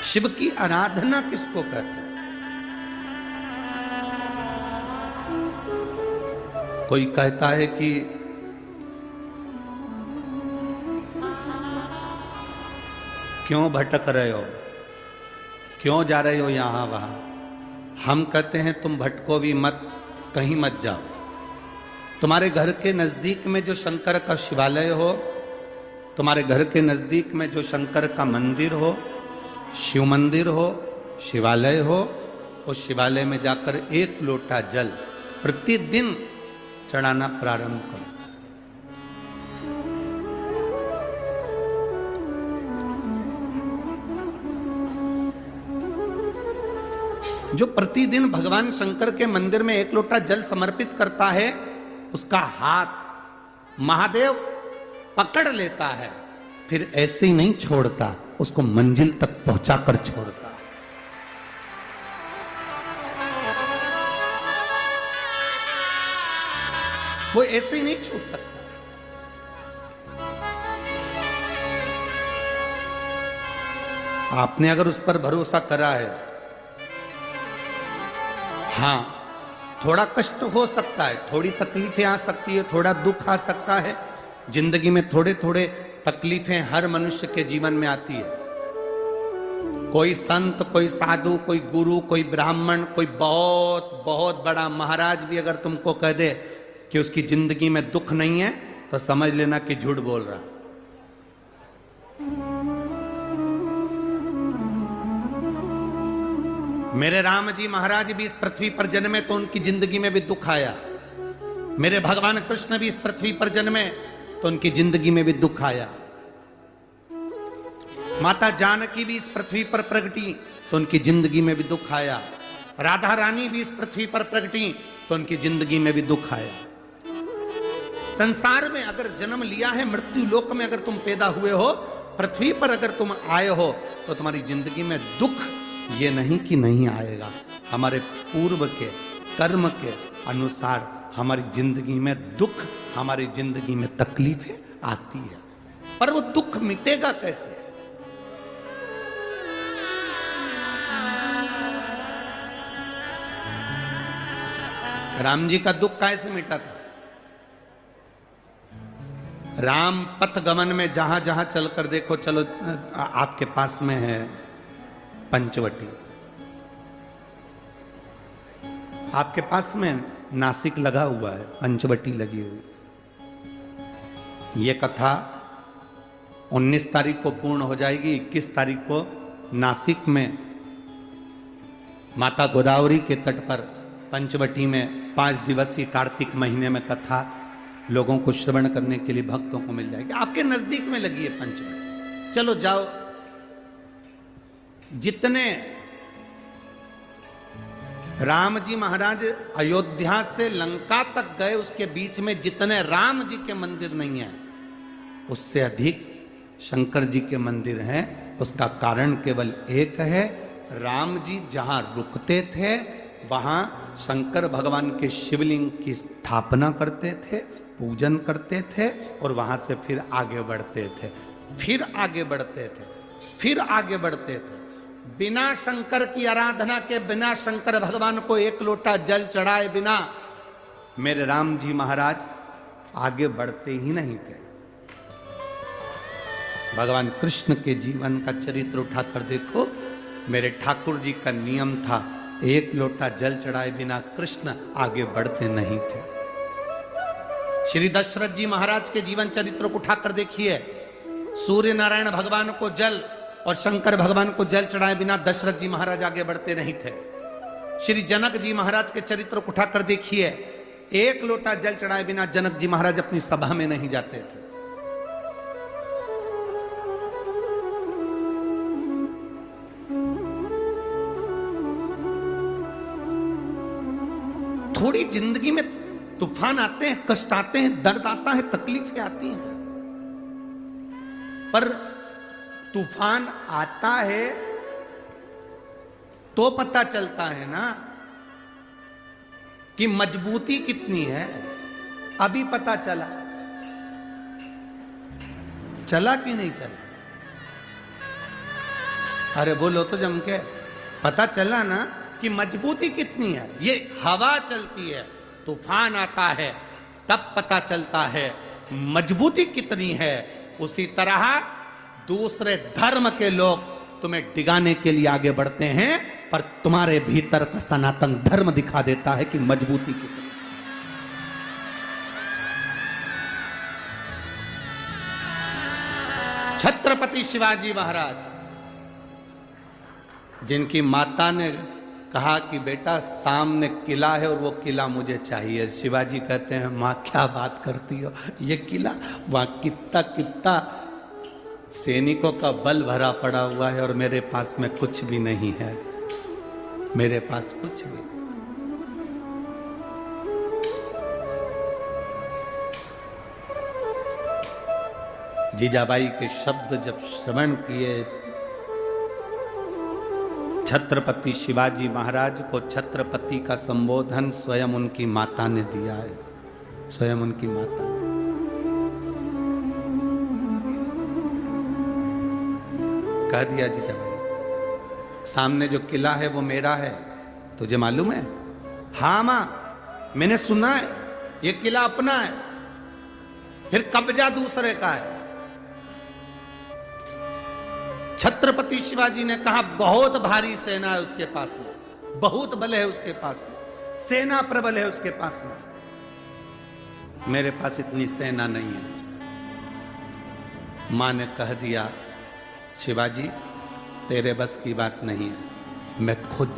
शिव की आराधना किसको कहते हैं? कोई कहता है कि क्यों भटक रहे हो, क्यों जा रहे हो यहां वहां। हम कहते हैं तुम भटको भी मत, कहीं मत जाओ। तुम्हारे घर के नजदीक में जो शंकर का शिवालय हो, तुम्हारे घर के नजदीक में जो शंकर का मंदिर हो, शिव मंदिर हो, शिवालय हो, उस शिवालय में जाकर एक लोटा जल प्रतिदिन चढ़ाना प्रारंभ करो। जो प्रतिदिन भगवान शंकर के मंदिर में एक लोटा जल समर्पित करता है, उसका हाथ महादेव पकड़ लेता है, फिर ऐसे ही नहीं छोड़ता, उसको मंजिल तक पहुंचाकर छोड़ता है। वो ऐसे ही नहीं छूट सकता। आपने अगर उस पर भरोसा करा है, हां, थोड़ा कष्ट हो सकता है, थोड़ी तकलीफें आ सकती है, थोड़ा दुख आ सकता है। जिंदगी में थोड़े थोड़े तकलीफें हर मनुष्य के जीवन में आती है। कोई संत, कोई साधु, कोई गुरु, कोई ब्राह्मण, कोई बहुत बहुत बड़ा महाराज भी अगर तुमको कह दे कि उसकी जिंदगी में दुख नहीं है, तो समझ लेना कि झूठ बोल रहा। मेरे राम जी महाराज भी इस पृथ्वी पर जन्मे तो उनकी जिंदगी में भी दुख आया। मेरे भगवान कृष्ण भी इस पृथ्वी पर जन्मे तो उनकी जिंदगी में भी दुख आया। माता जानकी भी इस पृथ्वी पर प्रगटी तो उनकी जिंदगी में भी दुख आया। राधा रानी भी इस पृथ्वी पर प्रगटी तो उनकी जिंदगी में भी दुख आया। संसार में अगर जन्म लिया है, मृत्यु लोक में अगर तुम पैदा हुए हो, पृथ्वी पर अगर तुम आए हो, तो तुम्हारी जिंदगी में दुख ये नहीं कि नहीं आएगा। हमारे पूर्व के कर्म के अनुसार हमारी जिंदगी में दुख, हमारी जिंदगी में तकलीफें आती है, पर वो दुख मिटेगा कैसे? राम जी का दुख कैसे मिटा था? राम पथ गमन में जहां जहां चलकर देखो, चलो आपके पास में है पंचवटी, आपके पास में नासिक लगा हुआ है, पंचवटी लगी हुई। ये कथा 19 तारीख को पूर्ण हो जाएगी। 21 तारीख को नासिक में माता गोदावरी के तट पर पंचवटी में 5 दिवसीय कार्तिक महीने में कथा लोगों को श्रवण करने के लिए भक्तों को मिल जाएगी। आपके नजदीक में लगी है पंचवटी, चलो जाओ। जितने राम जी महाराज अयोध्या से लंका तक गए, उसके बीच में जितने राम जी के मंदिर नहीं है, उससे अधिक शंकर जी के मंदिर हैं। उसका कारण केवल एक है, राम जी जहां रुकते थे वहां शंकर भगवान के शिवलिंग की स्थापना करते थे, पूजन करते थे, और वहां से फिर आगे बढ़ते थे, फिर आगे बढ़ते थे, फिर आगे बढ़ते थे। बिना शंकर की आराधना के, बिना शंकर भगवान को एक लोटा जल चढ़ाए बिना मेरे राम जी महाराज आगे बढ़ते ही नहीं थे। भगवान कृष्ण के जीवन का चरित्र उठाकर देखो। मेरे ठाकुर जी का नियम था, एक लोटा जल चढ़ाए बिना कृष्ण आगे बढ़ते नहीं थे। श्री दशरथ जी महाराज के जीवन चरित्र को उठाकर देखिए। सूर्य नारायण भगवान को जल और शंकर भगवान को जल चढ़ाए बिना दशरथ जी महाराज आगे बढ़ते नहीं थे। श्री जनक जी महाराज के चरित्र को उठाकर देखिए। एक लोटा जल चढ़ाए बिना जनक जी महाराज अपनी सभा में नहीं जाते थे। थोड़ी जिंदगी में तूफान आते हैं, कष्ट आते हैं, दर्द आता है, तकलीफें आती हैं, पर तूफान आता है तो पता चलता है ना कि मजबूती कितनी है। अभी पता चला, चला कि नहीं चला? अरे बोलो तो जम के। पता चला ना कि मजबूती कितनी है। ये हवा चलती है, तूफान आता है, तब पता चलता है मजबूती कितनी है। उसी तरह दूसरे धर्म के लोग तुम्हें डिगाने के लिए आगे बढ़ते हैं, पर तुम्हारे भीतर का सनातन धर्म दिखा देता है कि मजबूती कितनी। छत्रपति शिवाजी महाराज, जिनकी माता ने कहा कि बेटा सामने किला है और वो किला मुझे चाहिए, शिवाजी कहते हैं माँ क्या बात करती हो, ये किला वहाँ कितना कितना सैनिकों का बल भरा पड़ा हुआ है और मेरे पास में कुछ भी नहीं है, मेरे पास कुछ भी नहीं। जीजाबाई के शब्द जब श्रवण किए, छत्रपति शिवाजी महाराज को छत्रपति का संबोधन स्वयं उनकी माता ने दिया है, स्वयं उनकी माता ने। कह दिया जीजाबाई, सामने जो किला है वो मेरा है, तुझे मालूम है? हाँ मां, मैंने सुना है ये किला अपना है, फिर कब्जा दूसरे का है। छत्रपति शिवाजी ने कहा बहुत भारी सेना है उसके पास में, बहुत बल है उसके पास में, सेना प्रबल है उसके पास में, मेरे पास इतनी सेना नहीं है। मां ने कह दिया शिवाजी तेरे बस की बात नहीं है, मैं खुद